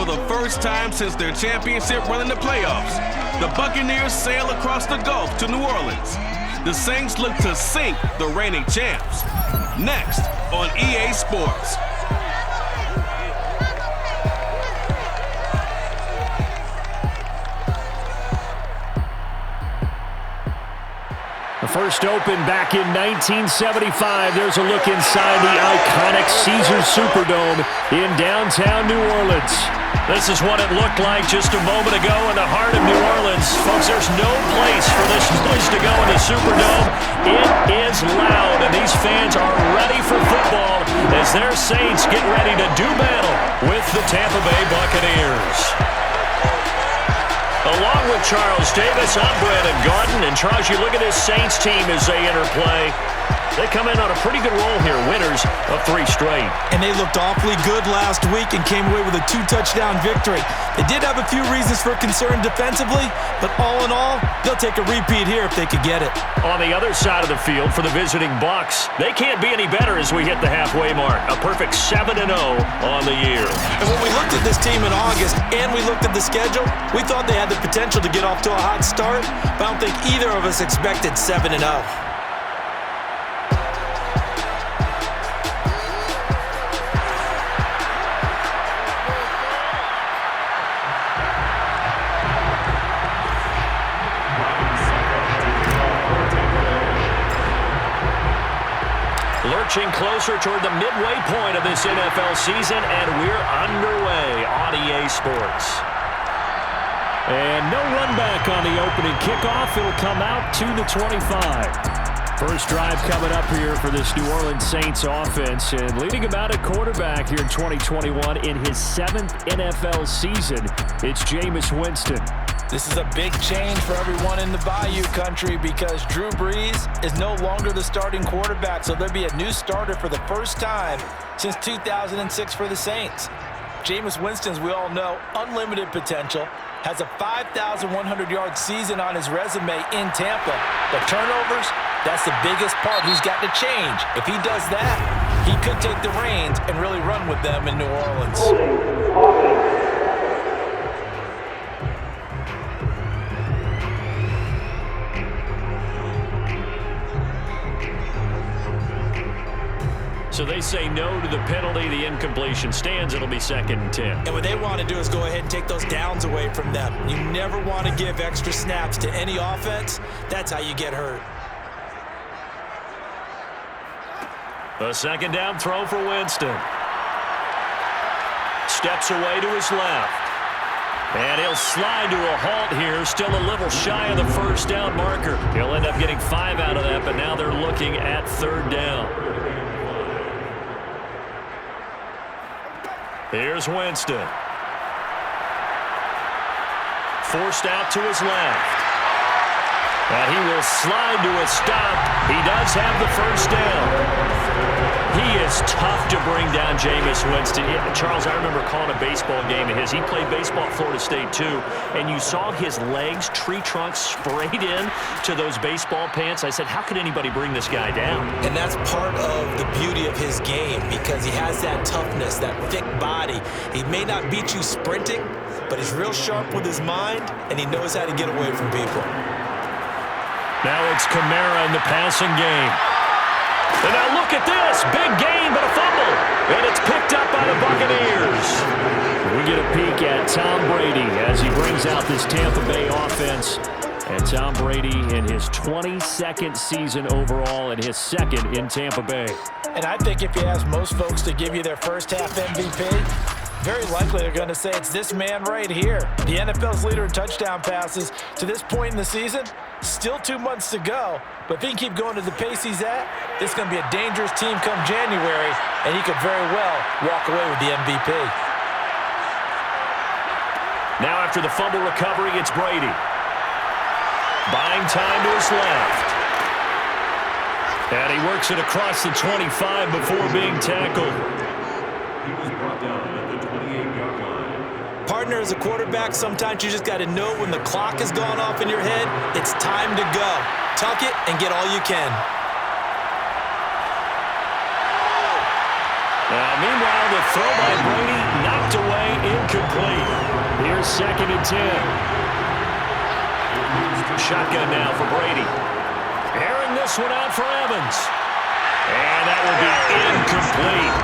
the first time since their championship run in the playoffs, the Buccaneers sail across the Gulf to New Orleans. The Saints look to sink the reigning champs. Next on EA Sports. The first opened back in 1975. There's a look inside the iconic Caesars Superdome in downtown New Orleans. This is what it looked like just a moment ago in the heart of New Orleans. Folks, there's no place for this place to go in the Superdome. It is loud, and these fans are ready for football as their Saints get ready to do battle with the Tampa Bay Buccaneers. Along with Charles Davis, I'm Brandon Garden. And Charles, you look at this Saints team as they interplay. They come in on a pretty good roll here, winners of 3 straight. And they looked awfully good last week and came away with a 2-touchdown victory. They did have a few reasons for concern defensively, but all in all, they'll take a repeat here if they could get it. On the other side of the field for the visiting Bucs, they can't be any better as we hit the halfway mark. A perfect 7-0 on the year. And when we looked at this team in August and we looked at the schedule, we thought they had the potential to get off to a hot start, but I don't think either of us expected 7-0. Lurching closer toward the midway point of this NFL season, and we're underway on EA Sports. And no run back on the opening kickoff. It'll come out to the 25. First drive coming up here for this New Orleans Saints offense, and leading about a quarterback here in 2021 in his 7th NFL season. It's Jameis Winston. This is a big change for everyone in the Bayou country because Drew Brees is no longer the starting quarterback, so there'll be a new starter for the first time since 2006 for the Saints. Jameis Winston, as we all know, unlimited potential, has a 5,100-yard season on his resume in Tampa. But turnovers, that's the biggest part he's got to change. If he does that, he could take the reins and really run with them in New Orleans. So they say no to the penalty. The incompletion stands. It'll be 2nd and 10. And what they want to do is go ahead and take those downs away from them. You never want to give extra snaps to any offense. That's how you get hurt. A 2nd down throw for Winston. Steps away to his left. And he'll slide to a halt here. Still a little shy of the first down marker. He'll end up getting 5 out of that, but now they're looking at 3rd down. Here's Winston. Forced out to his left. And he will slide to a stop. He does have the first down. He is tough to bring down, Jameis Winston. Yeah, Charles, I remember calling a baseball game of his. He played baseball at Florida State, too. And you saw his legs, tree trunks sprayed in to those baseball pants. I said, how could anybody bring this guy down? And that's part of the beauty of his game because he has that toughness, that thick body. He may not beat you sprinting, but he's real sharp with his mind, and he knows how to get away from people. Now it's Kamara in the passing game. And now look at this. Big gain, but a fumble. And it's picked up by the Buccaneers. We get a peek at Tom Brady as he brings out this Tampa Bay offense. And Tom Brady in his 22nd season overall and his 2nd in Tampa Bay. And I think if you ask most folks to give you their first half MVP, very likely they're going to say it's this man right here. The NFL's leader in touchdown passes to this point in the season. Still 2 months to go, but if he can keep going to the pace he's at, this is going to be a dangerous team come January, and he could very well walk away with the MVP. Now after the fumble recovery, it's Brady. Buying time to his left. And he works it across the 25 before being tackled. He was brought down at the 28-yard line. Partner, as a quarterback, sometimes you just got to know when the clock has gone off in your head, it's time to go. Tuck it and get all you can. Now, meanwhile, the throw by Brady knocked away, incomplete. incomplete. Here's 2nd and 10. Shotgun now for Brady. Airing this one out for Evans. And that will be incomplete.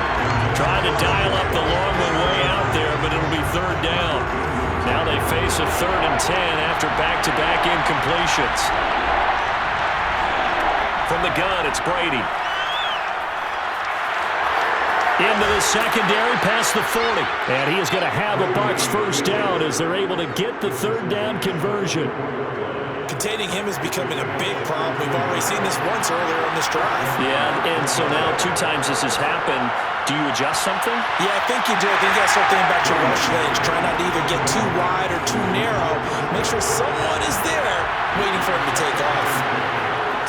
Trying to dial up the long one way out there, but it'll be 3rd down. Now they face a 3rd and 10 after back-to-back incompletions. From the gun, it's Brady. Into the secondary, past the 40. And he is going to have a Bucs 1st down as they're able to get the 3rd down conversion. Containing him is becoming a big problem. We've already seen this once earlier in this drive. Yeah, and so now 2 times this has happened. Do you adjust something? Yeah, I think you do. I think you got to start thinking about your rush lanes. Try not to either get too wide or too narrow. Make sure someone is there waiting for him to take off.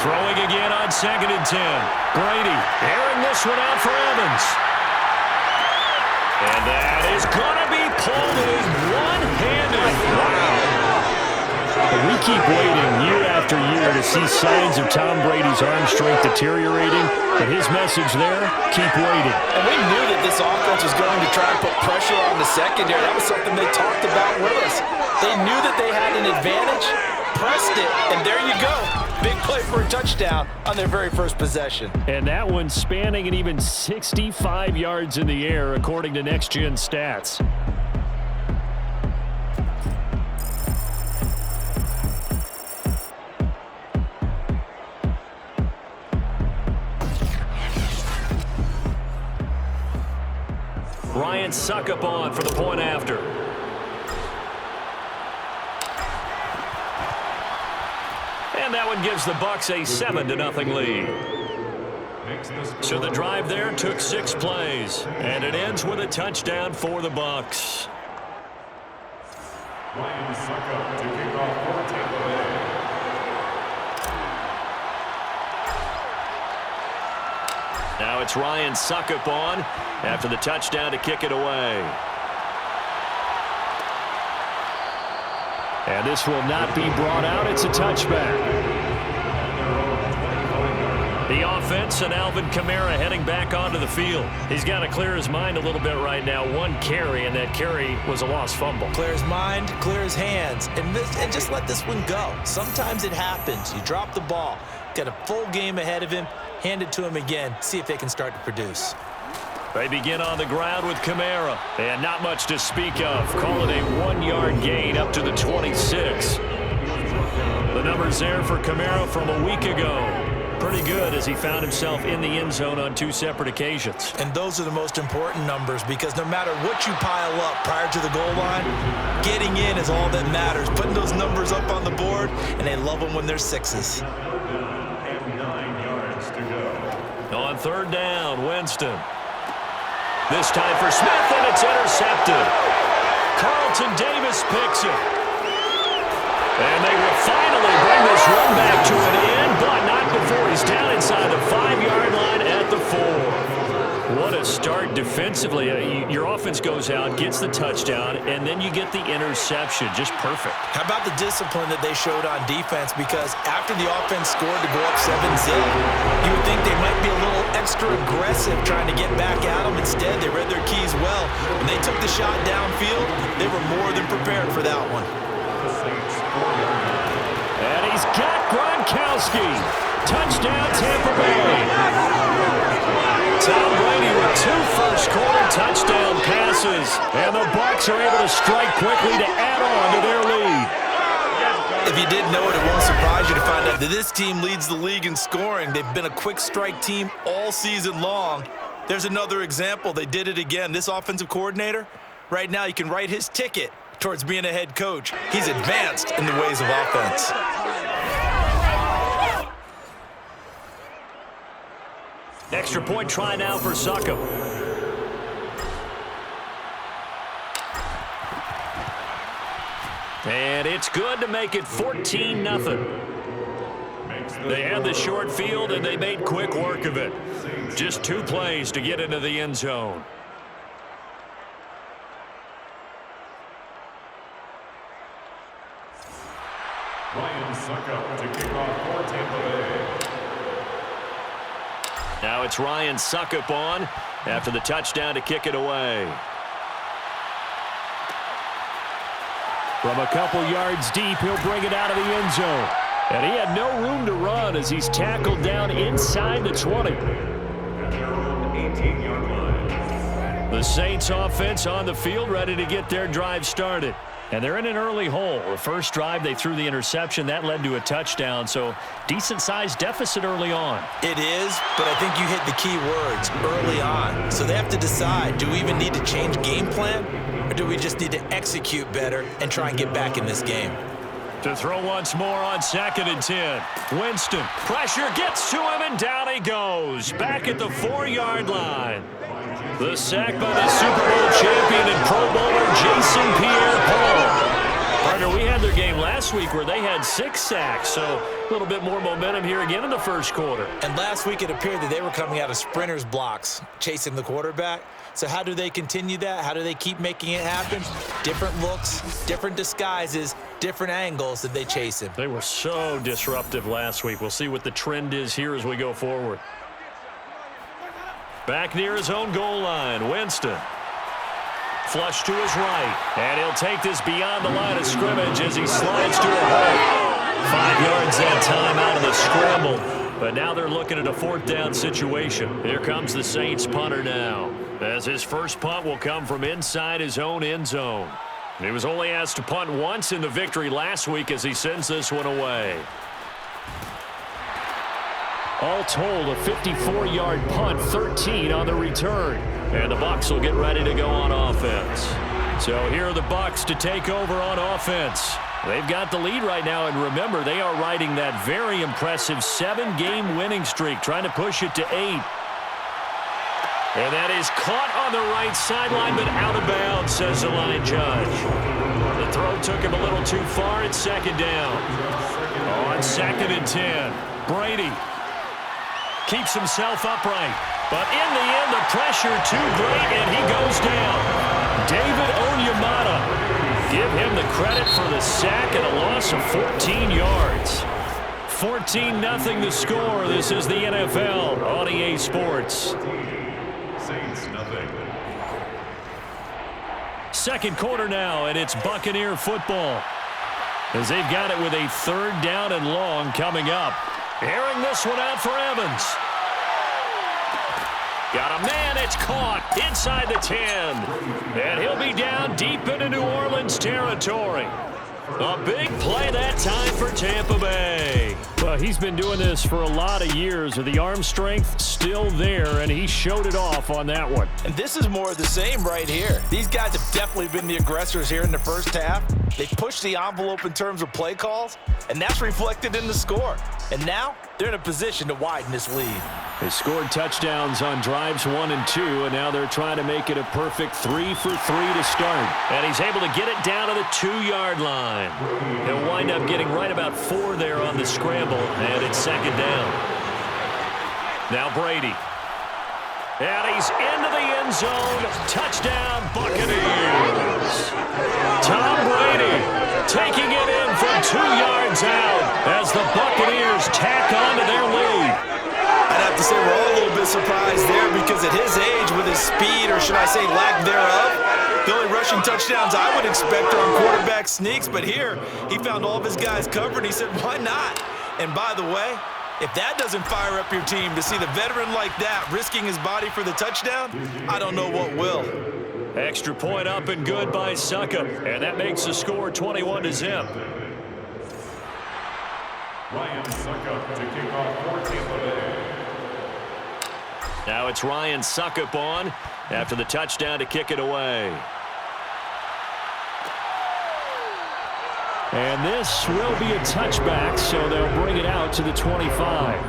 Throwing again on 2nd and 10. Brady airing this one out for Evans. And that is going to be pulled in one-handed. Wow. We keep waiting year after year to see signs of Tom Brady's arm strength deteriorating, but his message there, keep waiting. And we knew that this offense was going to try and put pressure on the secondary. That was something they talked about with us. They knew that they had an advantage, pressed it, and there you go. Big play for a touchdown on their very first possession. And that one spanning an even 65 yards in the air, according to Next Gen Stats. Ryan Suckup on for the point after. And that one gives the Bucs a 7-0 lead. So the drive there took 6 plays, and it ends with a touchdown for the Bucs. Ryan Suckup to kick off for Tampa Bay. Now it's Ryan Suckup on after the touchdown to kick it away. And this will not be brought out. It's a touchback. The offense and Alvin Kamara heading back onto the field. He's got to clear his mind a little bit right now. 1 carry, and that carry was a lost fumble. Clear his mind, clear his hands, and just let this one go. Sometimes it happens. You drop the ball. Got a full game ahead of him. Hand it to him again. See if they can start to produce. They begin on the ground with Kamara. And not much to speak of. Call it a 1-yard gain up to the 26. The numbers there for Kamara from a week ago. Pretty good as he found himself in the end zone on 2 separate occasions. And those are the most important numbers because no matter what you pile up prior to the goal line, getting in is all that matters. Putting those numbers up on the board, and they love them when they're 6s. And 9 yards to go. On 3rd down, Winston. This time for Smith, and it's intercepted. Carlton Davis picks it. And they will finally bring this run back to an end, but not before he's down inside the 5-yard line at the 4. What a start defensively. Your offense goes out, gets the touchdown, and then you get the interception. Just perfect. How about the discipline that they showed on defense? Because after the offense scored to go up 7-0, you would think they might be a little extra aggressive trying to get back at them. Instead, they read their keys well. When they took the shot downfield, they were more than prepared for that one. And he's got Gronkowski. Touchdown, Tampa Bay. Tom Brady with 2 first-quarter touchdown passes. And the Bucs are able to strike quickly to add on to their lead. If you didn't know it, it won't surprise you to find out that this team leads the league in scoring. They've been a quick strike team all season long. There's another example. They did it again. This offensive coordinator, right now you can write his ticket towards being a head coach. He's advanced in the ways of offense. Extra point try now for Suckup. And it's good to make it 14-0. They had the short field, and they made quick work of it. Just 2 plays to get into the end zone. Ryan Suckup to kick off for Tampa Bay. Now it's Ryan Suckup on after the touchdown to kick it away. From a couple yards deep, he'll bring it out of the end zone. And he had no room to run as he's tackled down inside the 20. At their own 18-yard line. The Saints offense on the field, ready to get their drive started. And they're in an early hole. The first drive, they threw the interception. That led to a touchdown, so decent-sized deficit early on. It is, but I think you hit the key words, early on. So they have to decide, do we even need to change game plan, or do we just need to execute better and try and get back in this game? To throw once more on 2nd and 10. Winston, pressure gets to him, and down he goes. Back at the 4-yard line. The sack by the Super Bowl champion and Pro Bowler Jason Pierre-Paul. Partner, we had their game last week where they had 6 sacks, so a little bit more momentum here again in the first quarter. And last week it appeared that they were coming out of sprinters blocks, chasing the quarterback. So how do they continue that? How do they keep making it happen? Different looks, different disguises, different angles that they chase him. They were so disruptive last week. We'll see what the trend is here as we go forward. Back near his own goal line, Winston. Flush to his right, and he'll take this beyond the line of scrimmage as he slides to a hole. 5 yards that time out of the scramble, but now they're looking at a 4th down situation. Here comes the Saints punter now, as his first punt will come from inside his own end zone. He was only asked to punt once in the victory last week as he sends this one away. All told, a 54-yard punt, 13 on the return. And the Bucs will get ready to go on offense. So here are the Bucs to take over on offense. They've got the lead right now, and remember, they are riding that very impressive 7-game winning streak, trying to push it to 8. And that is caught on the right sideline, but out of bounds, says the line judge. The throw took him a little too far at 2nd down. On 2nd and 10, Brady keeps himself upright, but in the end, the pressure too great, and he goes down. David Onyemata, give him the credit for the sack and a loss of 14 yards. 14-0 the score. This is the NFL on EA Sports. Saints, nothing. Second quarter now, and it's Buccaneer football, as they've got it with a 3rd down and long coming up. Airing this one out for Evans. Got a man, it's caught inside the 10. And he'll be down deep into New Orleans territory. A big play that time for Tampa Bay. Well, he's been doing this for a lot of years. The arm strength still there, and he showed it off on that one. And this is more of the same right here. These guys have definitely been the aggressors here in the first half. They pushed the envelope in terms of play calls, and that's reflected in the score. And now they're in a position to widen this lead. They scored touchdowns on drives 1 and 2, and now they're trying to make it a perfect 3 for 3 to start. And he's able to get it down to the 2-yard line. He'll wind up getting right about 4 there on the scramble, and it's 2nd down. Now Brady. And he's into the end zone. Touchdown, Buccaneers. Tom Brady taking it in from 2 yards out as the Buccaneers tack on to their lead. I'd have to say we're all a little bit surprised there because at his age, with his speed, or should I say lack thereof, the only rushing touchdowns I would expect are on quarterback sneaks. But here, he found all of his guys covered. He said, why not? And by the way, if that doesn't fire up your team to see the veteran like that risking his body for the touchdown, I don't know what will. Extra point up and good by Sucka, and that makes the score 21-0. Ryan Suckup to kick off for Tampa Bay. Now it's Ryan Suckup on after the touchdown to kick it away. And this will be a touchback, so they'll bring it out to the 25.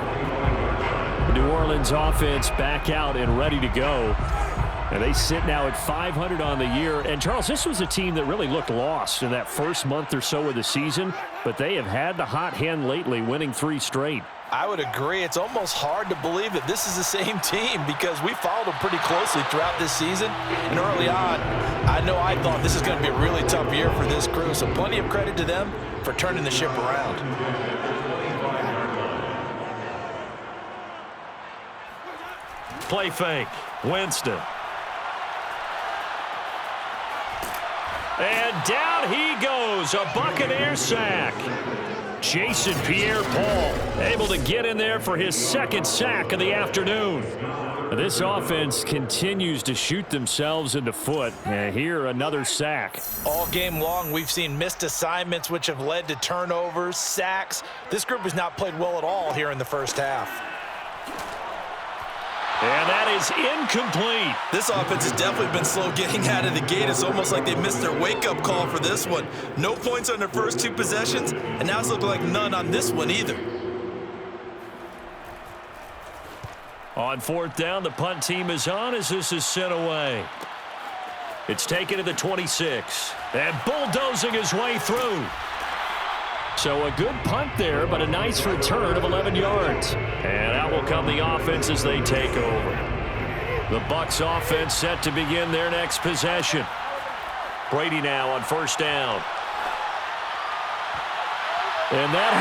The New Orleans offense back out and ready to go. And they sit now at 500 on the year. And, Charles, this was a team that really looked lost in that first month or so of the season, but they have had the hot hand lately, winning 3 straight. I would agree. It's almost hard to believe that this is the same team because we followed them pretty closely throughout this season. And early on, I thought this is going to be a really tough year for this crew. So plenty of credit to them for turning the ship around. Play fake. Winston. And down he goes, a Buccaneer sack. Jason Pierre-Paul able to get in there for his second sack of the afternoon. This offense continues to shoot themselves in the foot. And here, another sack. All game long, we've seen missed assignments, which have led to turnovers, sacks. This group has not played well at all here in the first half. And that is incomplete. This offense has definitely been slow getting out of the gate. It's almost like they missed their wake-up call for this one. No points on their first two possessions, and now it's looking like none on this one either. On fourth down, the punt team is on as this is sent away. It's taken to the 26, and bulldozing his way through. So a good punt there, but a nice return of 11 yards. And out will come the offense as they take over. The Bucs offense set to begin their next possession. Brady now on first down. And that,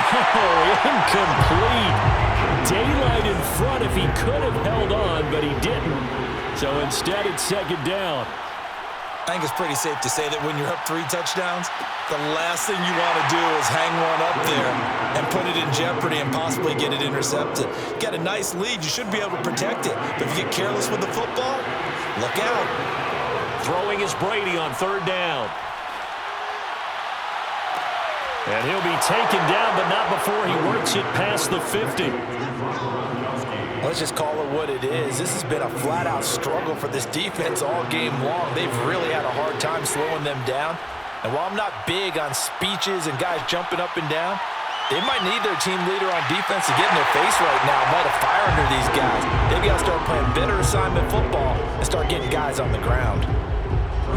incomplete. Daylight in front if he could have held on, but he didn't. So instead it's second down. I think it's pretty safe to say that when you're up 3 touchdowns, the last thing you want to do is hang one up there and put it in jeopardy and possibly get it intercepted. You got a nice lead. You should be able to protect it. But if you get careless with the football, look out. Throwing is Brady on third down. And he'll be taken down, but not before he works it past the 50. Let's just call it what it is. This has been a flat-out struggle for this defense all game long. They've really had a hard time slowing them down. And while I'm not big on speeches and guys jumping up and down, they might need their team leader on defense to get in their face right now and light a fire under these guys. They've got to start playing better assignment football and start getting guys on the ground.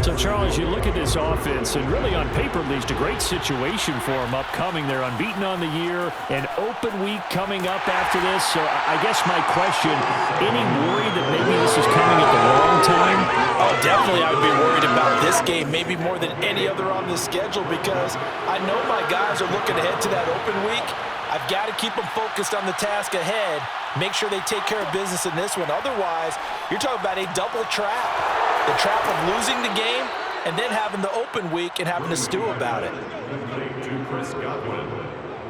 So, Charles, you look at this offense, and really on paper, at least, a great situation for them upcoming. They're unbeaten on the year, an open week coming up after this. So I guess my question, any worry that maybe this is coming at the wrong time? Oh, definitely I would be worried about this game, maybe more than any other on the schedule, because I know my guys are looking ahead to that open week. I've got to keep them focused on the task ahead, make sure they take care of business in this one. Otherwise, you're talking about a double trap. The trap of losing the game and then having the open week and having to stew about it.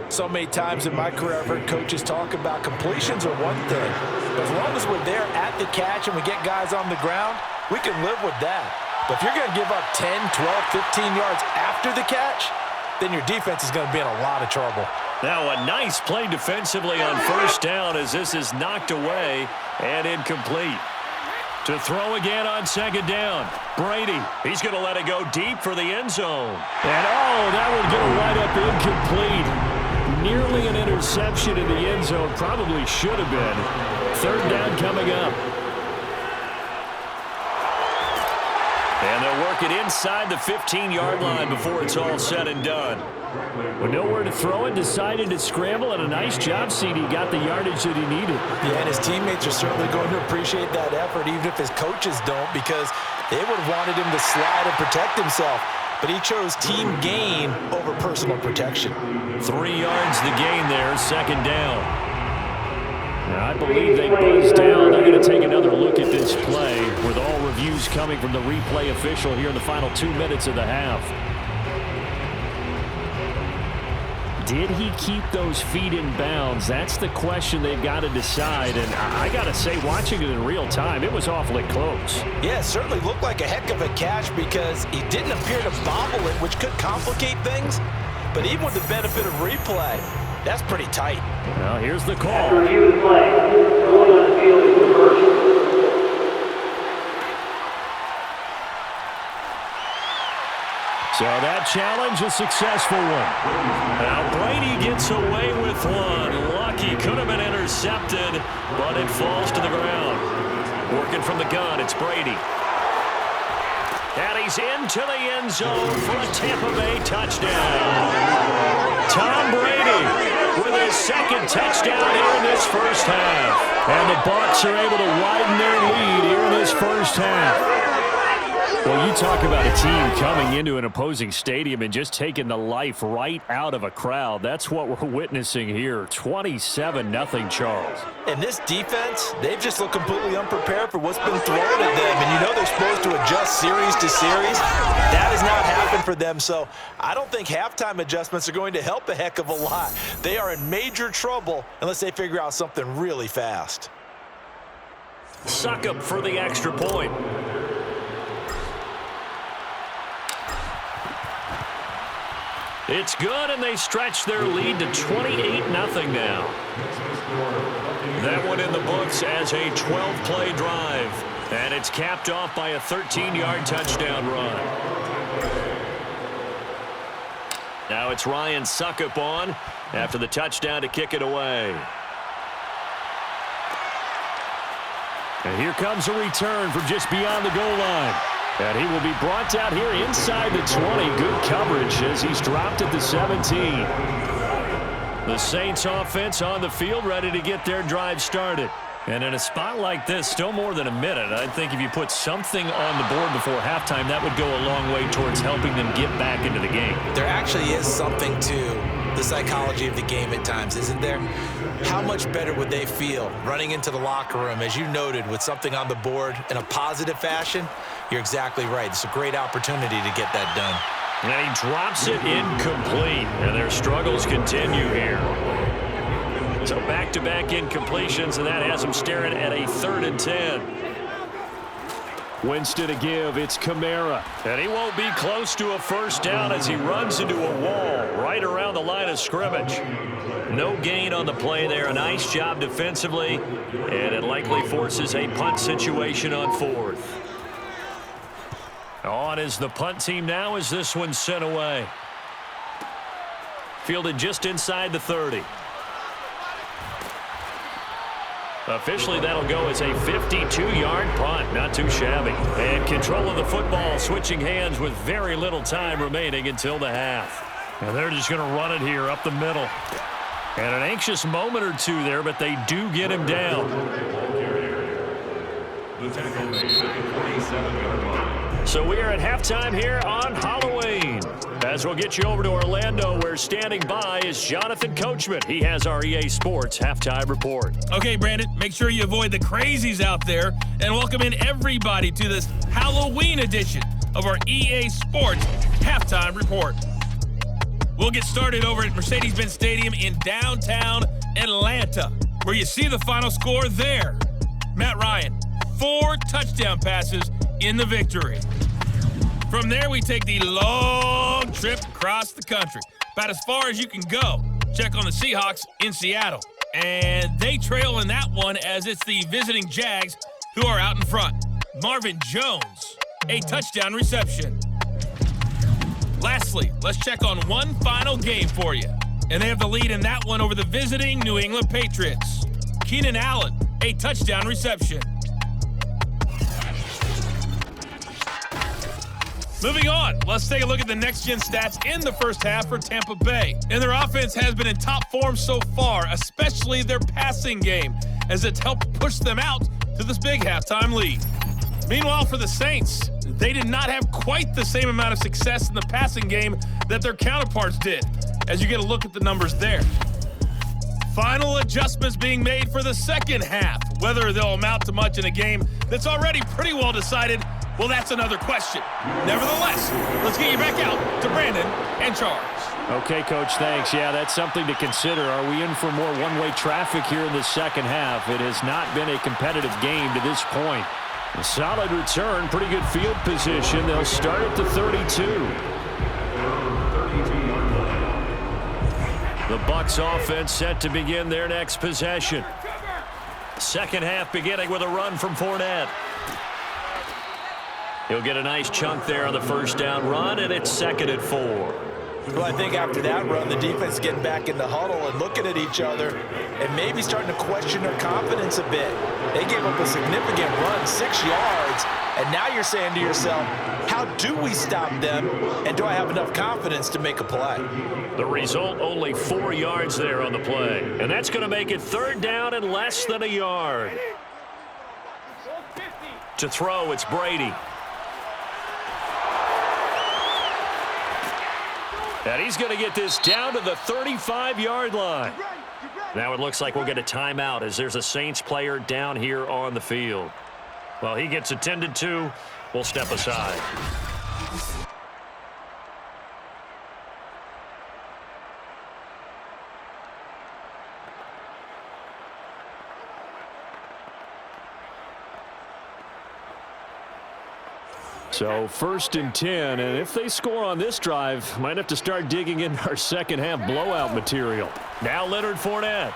So many times in my career, I've heard coaches talk about completions are one thing. But as long as we're there at the catch and we get guys on the ground, we can live with that. But if you're going to give up 10, 12, 15 yards after the catch, then your defense is going to be in a lot of trouble. Now a nice play defensively on first down as this is knocked away and incomplete. To throw again on second down. Brady, he's going to let it go deep for the end zone. And that would go right up incomplete. Nearly an interception in the end zone. Probably should have been. Third down coming up. And they'll work it inside the 15-yard line before it's all said and done. With nowhere to throw it, decided to scramble, and a nice job, CD. Got the yardage that he needed. Yeah, and his teammates are certainly going to appreciate that effort, even if his coaches don't, because they would have wanted him to slide and protect himself. But he chose team gain over personal protection. 3 yards the gain there, second down. Now, I believe they buzzed down. They're going to take another look at this play with all reviews coming from the replay official here in the final 2 minutes of the half. Did he keep those feet in bounds? That's the question they've got to decide. And I got to say, watching it in real time, it was awfully close. Yeah, it certainly looked like a heck of a catch because he didn't appear to bobble it, which could complicate things. But even with the benefit of replay, that's pretty tight. Now, here's the call. Review the play. Going on the field is reversed. So that challenge, a successful one. Now Brady gets away with one. Lucky, could have been intercepted, but it falls to the ground. Working from the gun, it's Brady. And he's into the end zone for a Tampa Bay touchdown. Tom Brady with his second touchdown here in this first half. And the Bucs are able to widen their lead here in this first half. Well, you talk about a team coming into an opposing stadium and just taking the life right out of a crowd. That's what we're witnessing here. 27-0, Charles. And this defense, they've just looked completely unprepared for what's been thrown at them. And you know they're supposed to adjust series to series. That has not happened for them. So I don't think halftime adjustments are going to help a heck of a lot. They are in major trouble unless they figure out something really fast. Suckup for the extra point. It's good, and they stretch their lead to 28-0 now. That one in the books as a 12-play drive. And it's capped off by a 13-yard touchdown run. Now it's Ryan Suckup on after the touchdown to kick it away. And here comes a return from just beyond the goal line. And he will be brought down here inside the 20. Good coverage as he's dropped at the 17. The Saints offense on the field ready to get their drive started. And in a spot like this, still more than a minute, I think if you put something on the board before halftime, that would go a long way towards helping them get back into the game. There actually is something to the psychology of the game at times, isn't there? How much better would they feel running into the locker room, as you noted, with something on the board in a positive fashion? You're exactly right. It's a great opportunity to get that done. And he drops it incomplete, and their struggles continue here. So back-to-back incompletions, and that has them staring at a 3rd and 10. Winston to give. It's Kamara. And he won't be close to a first down as he runs into a wall right around the line of scrimmage. No gain on the play there. A nice job defensively, and it likely forces a punt situation on 4th. On is the punt team now as this one's sent away. Fielded just inside the 30. Officially, that'll go as a 52-yard punt. Not too shabby. And control of the football, switching hands with very little time remaining until the half. And they're just going to run it here up the middle. And an anxious moment or two there, but they do get him down. The tackle made at the 47-yard line. So we are at halftime here on Halloween. As we'll get you over to Orlando, where standing by is Jonathan Coachman. He has our EA Sports Halftime Report. Okay, Brandon, make sure you avoid the crazies out there and welcome in everybody to this Halloween edition of our EA Sports Halftime Report. We'll get started over at Mercedes-Benz Stadium in downtown Atlanta, where you see the final score there. Matt Ryan, 4 touchdown passes in the victory. From there, we take the long trip across the country, about as far as you can go. Check on the Seahawks in Seattle. And they trail in that one as it's the visiting Jags who are out in front. Marvin Jones, a touchdown reception. Lastly, let's check on one final game for you. And they have the lead in that one over the visiting New England Patriots. Keenan Allen, a touchdown reception. Moving on, let's take a look at the next-gen stats in the first half for Tampa Bay. And their offense has been in top form so far, especially their passing game, as it's helped push them out to this big halftime lead. Meanwhile, for the Saints, they did not have quite the same amount of success in the passing game that their counterparts did, as you get a look at the numbers there. Final adjustments being made for the second half. Whether they'll amount to much in a game that's already pretty well decided, well, that's another question. Nevertheless, let's get you back out to Brandon and Charles. Okay, Coach, thanks. Yeah, that's something to consider. Are we in for more one-way traffic here in the second half? It has not been a competitive game to this point. A solid return, pretty good field position. They'll start at the 32. The Bucs offense set to begin their next possession. Second half beginning with a run from Fournette. He'll get a nice chunk there on the first down run, and it's 2nd and 4. Well, I think after that run, the defense is getting back in the huddle and looking at each other and maybe starting to question their confidence a bit. They gave up a significant run, 6 yards, and now you're saying to yourself, how do we stop them, and do I have enough confidence to make a play? The result, only 4 yards there on the play, and that's going to make it 3rd down and less than a yard. To throw, it's Brady. And he's going to get this down to the 35-yard line. Now it looks like we'll get a timeout as there's a Saints player down here on the field. Well, he gets attended to. We'll step aside. So 1st and 10, and if they score on this drive, might have to start digging in our second half blowout material. Now Leonard Fournette.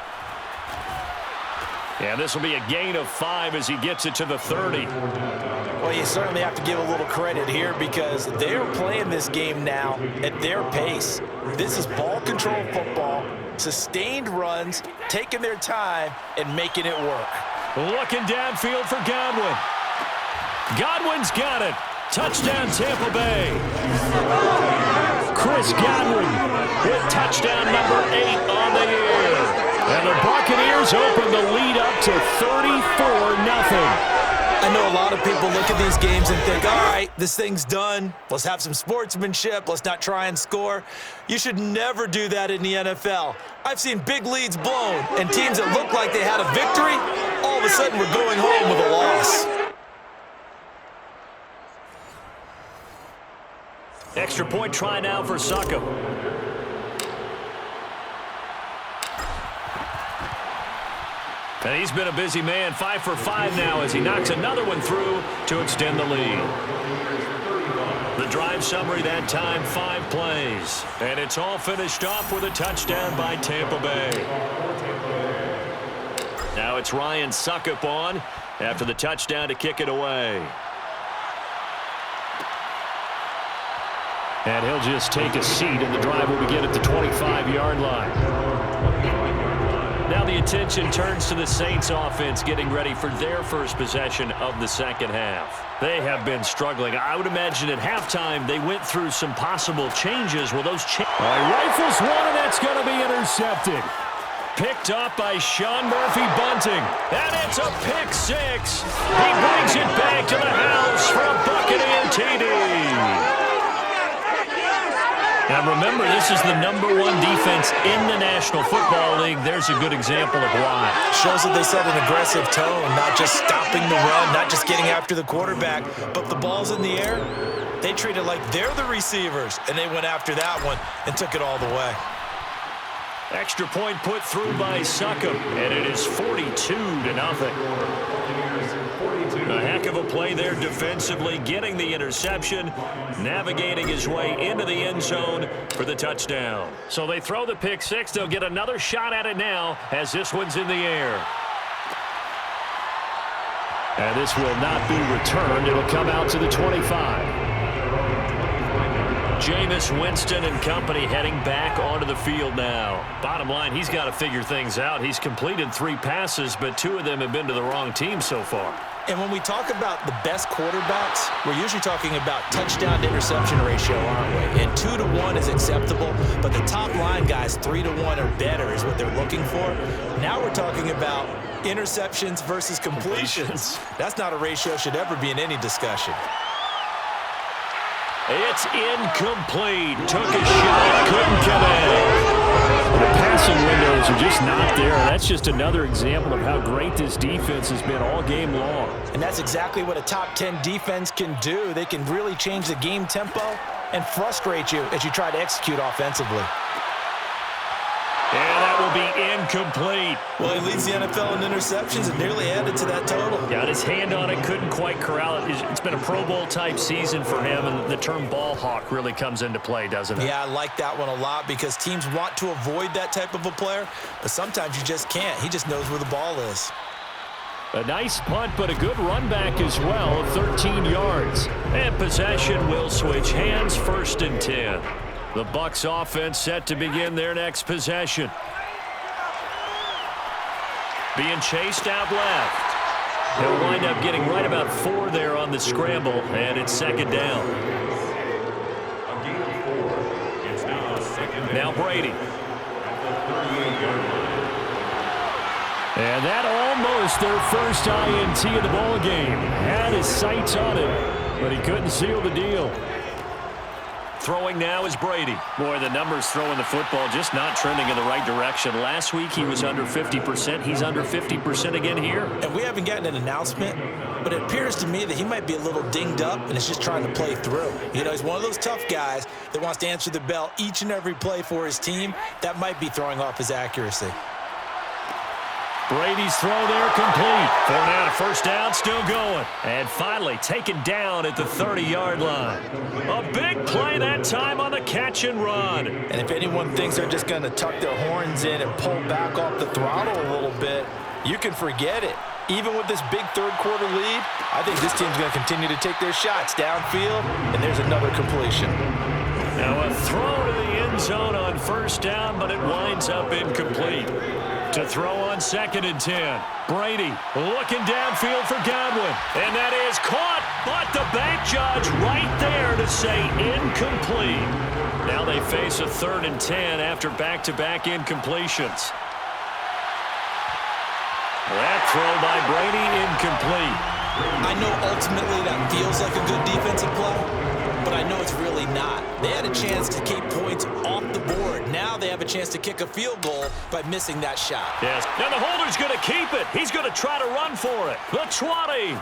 And this will be a gain of 5 as he gets it to the 30. Well, you certainly have to give a little credit here because they're playing this game now at their pace. This is ball control football, sustained runs, taking their time, and making it work. Looking downfield for Godwin. Godwin's got it. Touchdown, Tampa Bay. Chris Godwin with touchdown number 8 on the year. And the Buccaneers open the lead up to 34-0. I know a lot of people look at these games and think, all right, this thing's done. Let's have some sportsmanship. Let's not try and score. You should never do that in the NFL. I've seen big leads blown and teams that look like they had a victory, all of a sudden we're going home with a loss. Extra point try now for Succop. And he's been a busy man, 5 for 5 now as he knocks another one through to extend the lead. The drive summary that time, 5 plays. And it's all finished off with a touchdown by Tampa Bay. Now it's Ryan Succop on after the touchdown to kick it away. And he'll just take a seat, and the drive will begin at the 25-yard line. Now the attention turns to the Saints offense getting ready for their first possession of the second half. They have been struggling. I would imagine at halftime they went through some possible changes. Well, those rifles one, and that's going to be intercepted. Picked up by Sean Murphy-Bunting. And it's a pick 6. He brings it back to the house for a Buccaneer TD. Now remember, this is the #1 defense in the National Football League. There's a good example of why. Shows that they set an aggressive tone, not just stopping the run, not just getting after the quarterback, but the ball's in the air. They treat it like they're the receivers, and they went after that one and took it all the way. Extra point put through by Succop, and it is 42-0. A heck of a play there defensively, getting the interception, navigating his way into the end zone for the touchdown. So they throw the pick 6. They'll get another shot at it now as this one's in the air. And this will not be returned. It'll come out to the 25. Jameis Winston and company heading back onto the field now. Bottom line, he's got to figure things out. He's completed 3 passes, but 2 of them have been to the wrong team so far. And when we talk about the best quarterbacks, we're usually talking about touchdown-to-interception ratio, aren't we? And 2 to 1 is acceptable, but the top line guys, 3 to 1 or better is what they're looking for. Now we're talking about interceptions versus completions. That's not a ratio should ever be in any discussion. It's incomplete. Took a shot, couldn't connect. The passing windows are just not there. That's just another example of how great this defense has been all game long. And that's exactly what a top 10 defense can do. They can really change the game tempo and frustrate you as you try to execute offensively. And that will be incomplete. Well, he leads the NFL in interceptions and nearly added to that total. Got his hand on it, couldn't quite corral it. It's been a Pro Bowl-type season for him, and the term ball hawk really comes into play, doesn't it? Yeah, I like that one a lot because teams want to avoid that type of a player, but sometimes you just can't. He just knows where the ball is. A nice punt, but a good run back as well of 13 yards. And possession will switch hands, 1st and 10. The Bucs offense set to begin their next possession. Being chased out left. They'll wind up getting right about 4 there on the scramble, and it's 2nd down. Now Brady. And that almost their first INT of the ball game. Had his sights on it, but he couldn't seal the deal. Throwing now is Brady. Boy, the numbers throwing the football just not trending in the right direction. Last week he was under 50%. He's under 50% again here. And we haven't gotten an announcement, but it appears to me that he might be a little dinged up and is just trying to play through. You know, he's one of those tough guys that wants to answer the bell each and every play for his team. That might be throwing off his accuracy. Brady's throw there complete. For now, first down, still going. And finally taken down at the 30-yard line. A big play that time on the catch and run. And if anyone thinks they're just going to tuck their horns in and pull back off the throttle a little bit, you can forget it. Even with this big third-quarter lead, I think this team's going to continue to take their shots downfield, and there's another completion. Now a throw to the end zone on first down, but it winds up incomplete. To throw on 2nd and 10. Brady looking downfield for Godwin. And that is caught, but the bank judge right there to say incomplete. Now they face a 3rd and 10 after back-to-back incompletions. That throw by Brady incomplete. I know ultimately that feels like a good defensive play, but I know it's really not. They had a chance to keep points off the board. Now they have a chance to kick a field goal by missing that shot. Yes. Now the holder's going to keep it. He's going to try to run for it. The 20.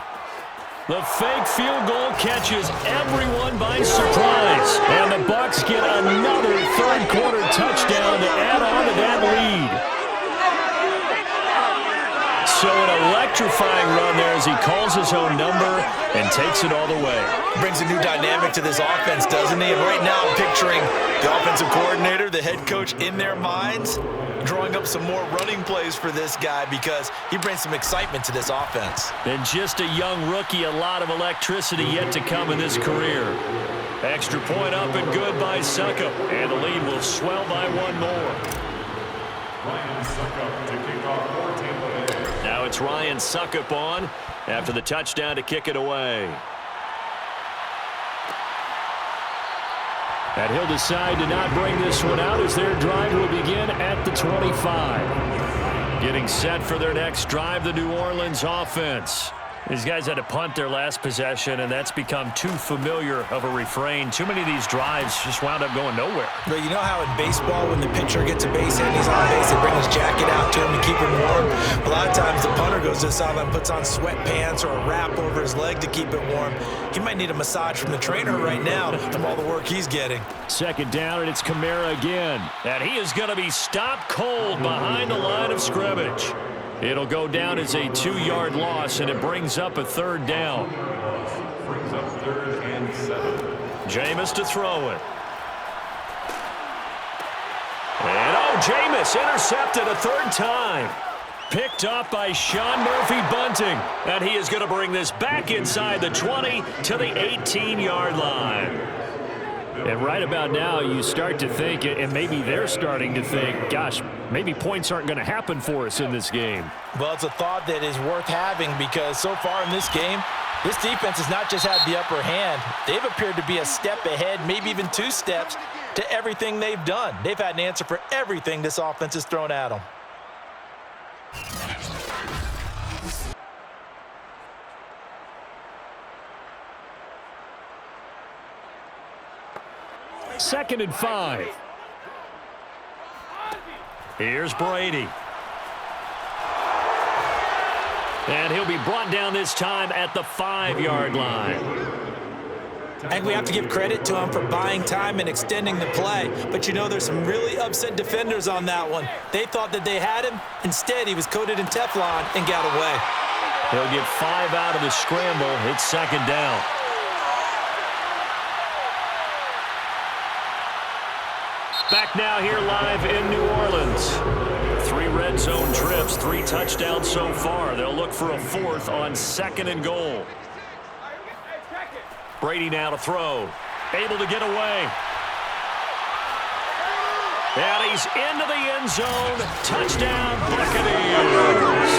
The fake field goal catches everyone by surprise. And the Bucs get another third-quarter touchdown to add on to that lead. So an electrifying run there as he calls his own number and takes it all the way. Brings a new dynamic to this offense, doesn't he? And right now I'm picturing the offensive coordinator, the head coach in their minds, drawing up some more running plays for this guy because he brings some excitement to this offense. And just a young rookie, a lot of electricity yet to come in his career. Extra point up and good by Suckup. And the lead will swell by one more. Ryan Suckup to kick off for Tampa Bay. Now it's Ryan Suckup on after the touchdown to kick it away. And he'll decide to not bring this one out as their drive will begin at the 25. Getting set for their next drive, the New Orleans offense. These guys had to punt their last possession, and that's become too familiar of a refrain. Too many of these drives just wound up going nowhere. But you know how in baseball, when the pitcher gets a base hit, he's on base, they bring his jacket out to him to keep him warm. A lot of times the punter goes to the sideline, puts on sweatpants or a wrap over his leg to keep it warm. He might need a massage from the trainer right now from all the work he's getting. 2nd down, and it's Kamara again. And he is going to be stopped cold behind the line of scrimmage. It'll go down as a 2-yard loss, and it brings up a 3rd down. Brings up 3rd and 7. Jameis to throw it. And Jameis intercepted a 3rd time. Picked up by Sean Murphy-Bunting. And he is going to bring this back inside the 20 to the 18-yard line. And right about now, you start to think, and maybe they're starting to think, gosh, maybe points aren't going to happen for us in this game. Well, it's a thought that is worth having because so far in this game, this defense has not just had the upper hand. They've appeared to be a step ahead, maybe even 2 steps to everything they've done. They've had an answer for everything this offense has thrown at them. Second and 5. Here's Brady. And he'll be brought down this time at the 5-yard line. And we have to give credit to him for buying time and extending the play. But you know, there's some really upset defenders on that one. They thought that they had him. Instead, he was coated in Teflon and got away. He'll get 5 out of the scramble. It's 2nd down. Back now here live in New Orleans. 3 red zone trips, 3 touchdowns so far. They'll look for a 4th on 2nd and goal. Brady now to throw. Able to get away. And he's into the end zone. Touchdown, Buccaneers.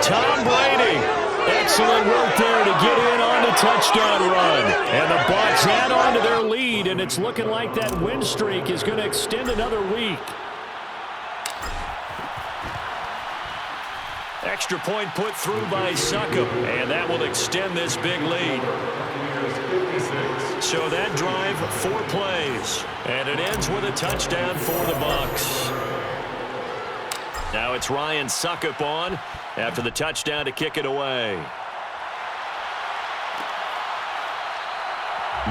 Tom Brady. Excellent work there to get in on the touchdown run. And the Bucs add on to their lead, and it's looking like that win streak is going to extend another week. Extra point put through by Suckup, and that will extend this big lead. So that drive, 4 plays. And it ends with a touchdown for the Bucs. Now it's Ryan Suckup on after the touchdown to kick it away.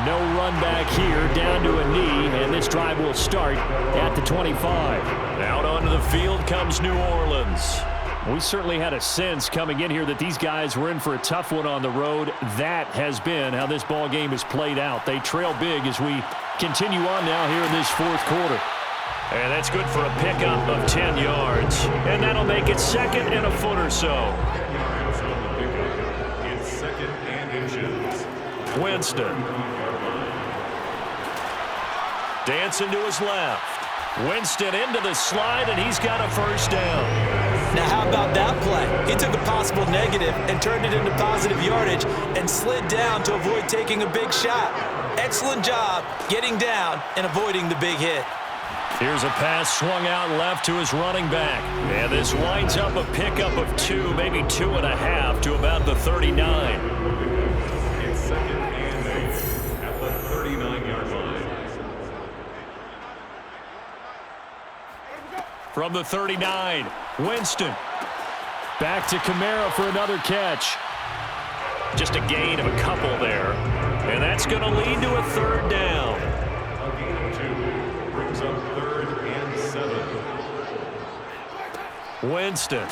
No run back here, down to a knee, and this drive will start at the 25. Out onto the field comes New Orleans. We certainly had a sense coming in here that these guys were in for a tough one on the road. That has been how this ball game has played out. They trail big as we continue on now here in this fourth quarter. And that's good for a pickup of 10 yards. And that'll make it 2nd and a foot or so. It's 2nd and inches. Winston. Dancing to his left. Winston into the slide, and he's got a first down. Now how about that play? He took a possible negative and turned it into positive yardage and slid down to avoid taking a big shot. Excellent job getting down and avoiding the big hit. Here's a pass swung out left to his running back. And this winds up a pickup of 2, maybe 2.5 to about the 39. It's 2nd and 8 at the 39-yard line. From the 39, Winston. Back to Kamara for another catch. Just a gain of a couple there. And that's going to lead to a 3rd down. A gain of 2 brings up 3rd and 7. Winston.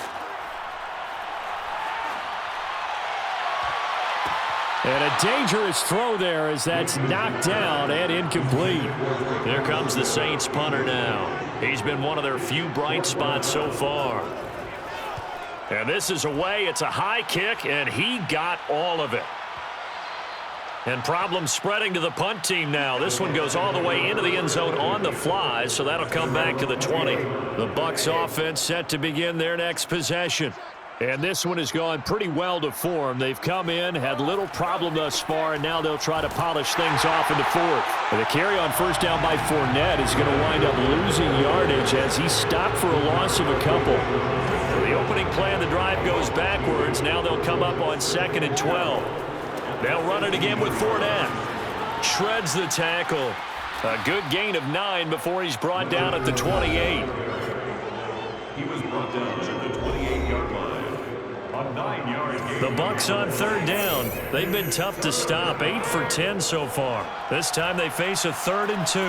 And a dangerous throw there as that's knocked down and incomplete. There comes the Saints punter now. He's been one of their few bright spots so far. And this is away. It's a high kick, and he got all of it. And problems spreading to the punt team now. This one goes all the way into the end zone on the fly, so that'll come back to the 20. The Bucs offense set to begin their next possession. And this one has gone pretty well to form. They've come in, had little problem thus far, and now they'll try to polish things off in the 4th. And the carry on first down by Fournette is going to wind up losing yardage as he stopped for a loss of a couple. The opening play of the drive goes backwards. Now they'll come up on 2nd and 12. They'll run it again with Fournette. Shreds the tackle. A good gain of 9 before he's brought down at the 28. He was brought down at the 28-yard line. A 9-yard gain. The Bucs on 3rd down. They've been tough to stop. 8 for 10 so far. This time they face a 3rd and 2.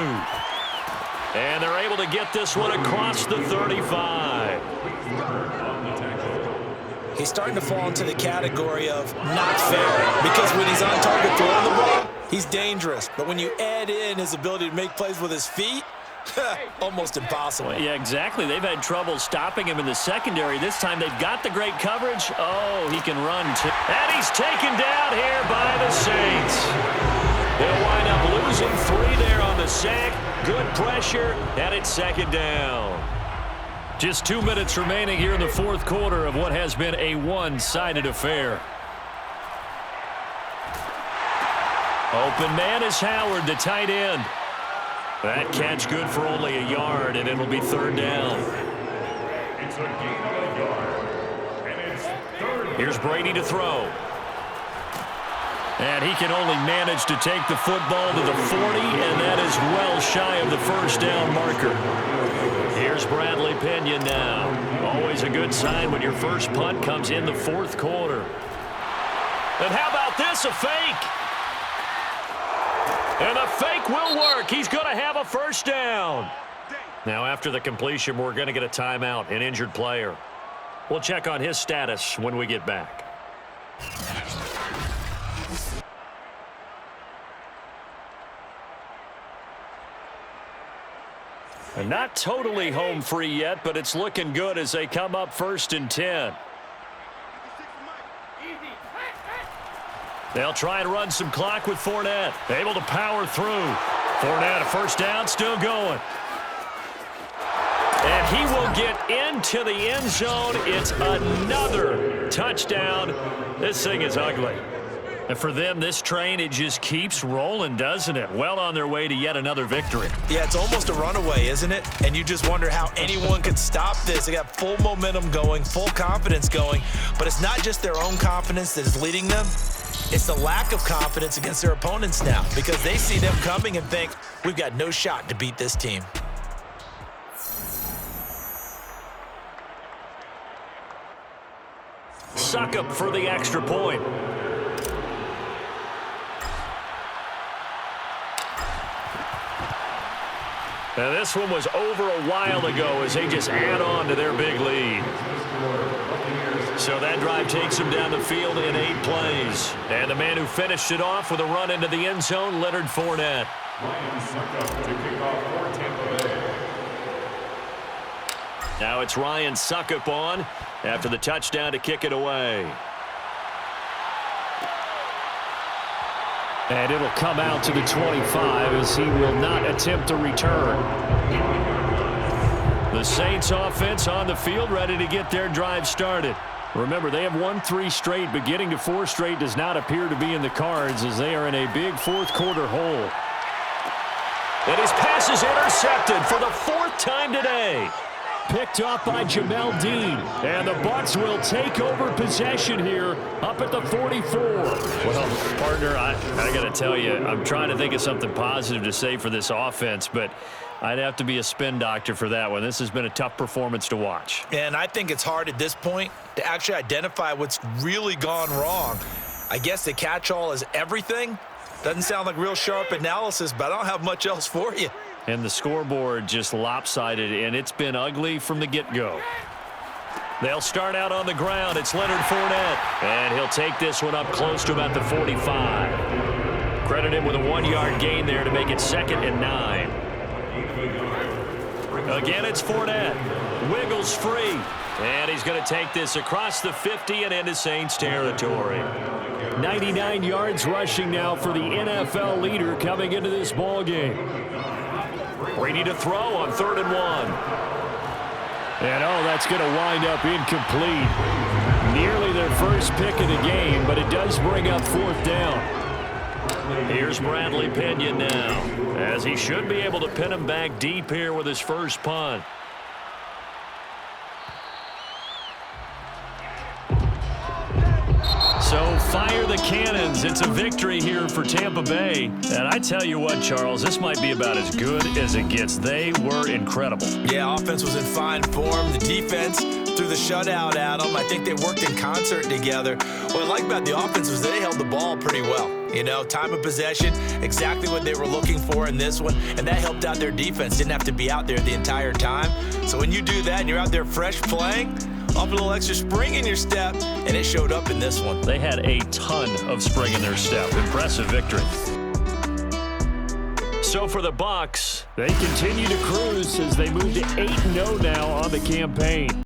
And they're able to get this one across the 35. He's starting to fall into the category of not fair because when he's on target throwing the ball, he's dangerous. But when you add in his ability to make plays with his feet, almost impossible. Well, yeah, exactly. They've had trouble stopping him in the secondary. This time they've got the great coverage. Oh, he can run too. And he's taken down here by the Saints. They'll wind up losing 3 there on the sack. Good pressure, and it's 2nd down. Just 2 minutes remaining here in the 4th quarter of what has been a one-sided affair. Open man is Howard, the tight end. That catch good for only a yard, and it'll be 3rd down. It's a gain of a yard, and it's 3rd. Here's Brady to throw. And he can only manage to take the football to the 40, and that is well shy of the first down marker. Here's Bradley Pinion now. Always a good sign when your first punt comes in the 4th quarter. And how about this, a fake? And the fake will work. He's going to have a first down. Now, after the completion, we're going to get a timeout, an injured player. We'll check on his status when we get back. And not totally home free yet, but it's looking good as they come up 1st and 10. They'll try and run some clock with Fournette. Able to power through. Fournette, a first down, still going. And he will get into the end zone. It's another touchdown. This thing is ugly. And for them, this train, it just keeps rolling, doesn't it? Well on their way to yet another victory. Yeah, it's almost a runaway, isn't it? And you just wonder how anyone could stop this. They got full momentum going, full confidence going. But it's not just their own confidence that is leading them. It's the lack of confidence against their opponents now because they see them coming and think, we've got no shot to beat this team. Suckup for the extra point. Now this one was over a while ago as they just add on to their big lead. So that drive takes them down the field in 8 plays. And the man who finished it off with a run into the end zone, Leonard Fournette. Now it's Ryan Suckup on after the touchdown to kick it away. And it'll come out to the 25 as he will not attempt a return. The Saints offense on the field ready to get their drive started. Remember, they have won 3 straight, but getting to 4 straight does not appear to be in the cards as they are in a big fourth-quarter hole. And his pass is intercepted for the 4th time today. Picked off by Jamel Dean. And the Bucs will take over possession here up at the 44. Well, partner, I got to tell you, I'm trying to think of something positive to say for this offense, but I'd have to be a spin doctor for that one. This has been a tough performance to watch. And I think it's hard at this point to actually identify what's really gone wrong. I guess the catch-all is everything. Doesn't sound like real sharp analysis, but I don't have much else for you. And the scoreboard just lopsided, and it's been ugly from the get-go. They'll start out on the ground. It's Leonard Fournette, and he'll take this one up close to about the 45. Credit him with a 1-yard gain there to make it 2nd and 9. Again, it's Fournette. Wiggles free, and he's going to take this across the 50 and into Saints territory. 99 yards rushing now for the NFL leader coming into this ball game. Ready to throw on 3rd and 1. And, oh, that's going to wind up incomplete. Nearly their first pick of the game, but it does bring up 4th down. Here's Bradley Pinion now, as he should be able to pin him back deep here with his first punt. So fire the cannons. It's a victory here for Tampa Bay. And I tell you what, Charles, this might be about as good as it gets. They were incredible. Yeah, offense was in fine form. The defense threw the shutout at them. I think they worked in concert together. What I like about the offense was they held the ball pretty well. You know, time of possession, exactly what they were looking for in this one, and that helped out their defense. Didn't have to be out there the entire time. So when you do that and you're out there fresh playing, up a little extra spring in your step, and it showed up in this one. They had a ton of spring in their step. Impressive victory. So for the Bucs, they continue to cruise as they move to 8-0 now on the campaign.